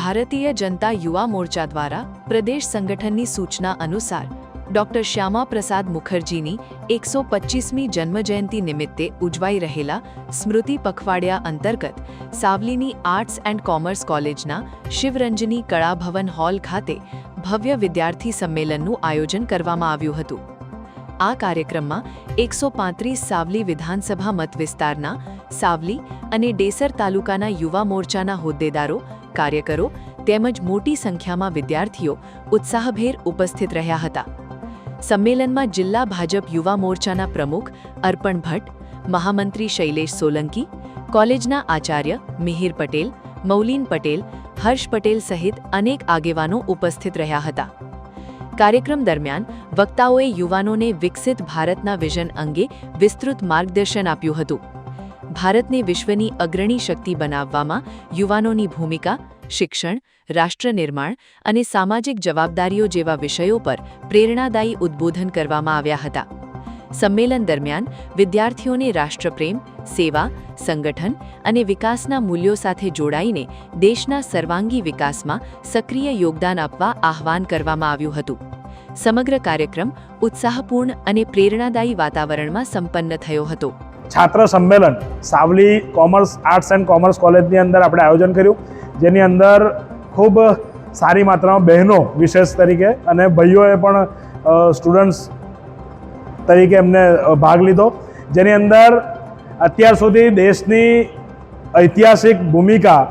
ભારતીય જનતા યુવા મોરચા દ્વારા પ્રદેશ સંગઠનની સૂચના અનુસાર ડોક્ટર શ્યામા પ્રસાદ મુખર્જીની 125મી જન્મજયંતિ નિમિત્તે ઉજવાઈ રહેલા સ્મૃતિ પખવાડિયા અંતર્ગત સાવલીની આર્ટ્સ એન્ડ કોમર્સ કોલેજના શિવરંજની કળાભવન હોલ ખાતે ભવ્ય વિદ્યાર્થી સંમેલનનું આયોજન કરવામાં આવ્યું હતું। આ કાર્યક્રમમાં 135 સાવલી વિધાનસભા મતવિસ્તારના સાવલી અને ડેસર તાલુકાના યુવા મોરચાના હોદ્દેદારો, કાર્યકરો તેમજ મોટી સંખ્યામાં વિદ્યાર્થીઓ ઉત્સાહભેર ઉપસ્થિત રહ્યા હતા। સંમેલનમાં જિલ્લા ભાજપ યુવા મોરચાના પ્રમુખ અર્પણ ભટ્ટ, મહામંત્રી શૈલેષ સોલંકી, કોલેજના આચાર્ય મિહિર પટેલ, મૌલીન પટેલ, હર્ષ પટેલ સહિત અનેક આગેવાનો ઉપસ્થિત રહ્યા હતા। કાર્યક્રમ દરમિયાન વક્તાઓએ યુવાનોને વિકસિત ભારતના વિઝન અંગે વિસ્તૃત માર્ગદર્શન આપ્યું હતું। ભારતને વિશ્વની અગ્રણી શક્તિ બનાવવામાં યુવાનોની ભૂમિકા, શિક્ષણ, રાષ્ટ્ર નિર્માણ અને સામાજિક જવાબદારીઓ જેવા વિષયો પર પ્રેરણાદાયી ઉદ્બોધન કરવામાં આવ્યા હતા। સંમેલન દરમિયાન વિદ્યાર્થીઓને રાષ્ટ્રપ્રેમ, સેવા, સંગઠન અને વિકાસના મૂલ્યો સાથે જોડાઈને દેશના સર્વાંગી વિકાસમાં સક્રિય યોગદાન આપવા આહ્વાન કરવામાં આવ્યું હતું। સમગ્ર કાર્યક્રમ ઉત્સાહપૂર્ણ અને પ્રેરણાદાયી વાતાવરણમાં સંપન્ન થયો હતો। છાત્ર સંમેલન સાવલી આર્ટ્સ એન્ડ કોમર્સ કોલેજની અંદર આપણે આયોજન કર્યું, જેની અંદર ખૂબ સારી માત્રામાં બહેનો વિશેષ તરીકે અને ભાઈઓએ પણ સ્ટુડન્ટ્સ તરીકે એમને ભાગ લીધો, જેની અંદર અત્યાર સુધી દેશની ઐતિહાસિક ભૂમિકા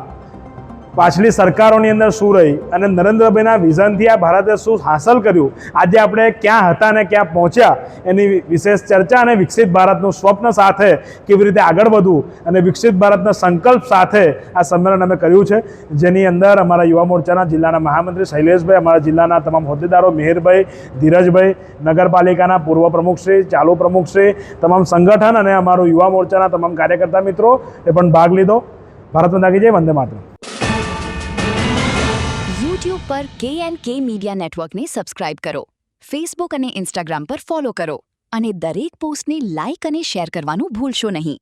પાછલી સરકારોની અંદર શું રહી અને નરેન્દ્રભાઈના વિઝનથી આ ભારતે શું હાંસલ કર્યું, આજે આપણે ક્યાં હતા અને ક્યાં પહોંચ્યા, એની વિશેષ ચર્ચા અને વિકસિત ભારતનું સ્વપ્ન સાથે કેવી રીતે આગળ વધવું અને વિકસિત ભારતના સંકલ્પ સાથે આ સંમેલન અમે કર્યું છે। જેની અંદર અમારા યુવા મોરચાના જિલ્લાના મહામંત્રી શૈલેષભાઈ, અમારા જિલ્લાના તમામ હોદ્દેદારો મિહિરભાઈ, ધીરજભાઈ, નગરપાલિકાના પૂર્વ પ્રમુખશ્રી, ચાલુ પ્રમુખશ્રી, તમામ સંગઠન અને અમારું યુવા મોરચાના તમામ કાર્યકર્તા મિત્રો એ પણ ભાગ લીધો। ભારત માતા કી જય, વંદે માતરમ। યુટ્યુબ પર KNK મીડિયા નેટવર્કને સબસ્ક્રાઇબ કરો, ફેસબુક અને ઇન્સ્ટાગ્રામ પર ફોલો કરો અને દરેક પોસ્ટને લાઇક અને શેર કરવાનું ભૂલશો નહીં।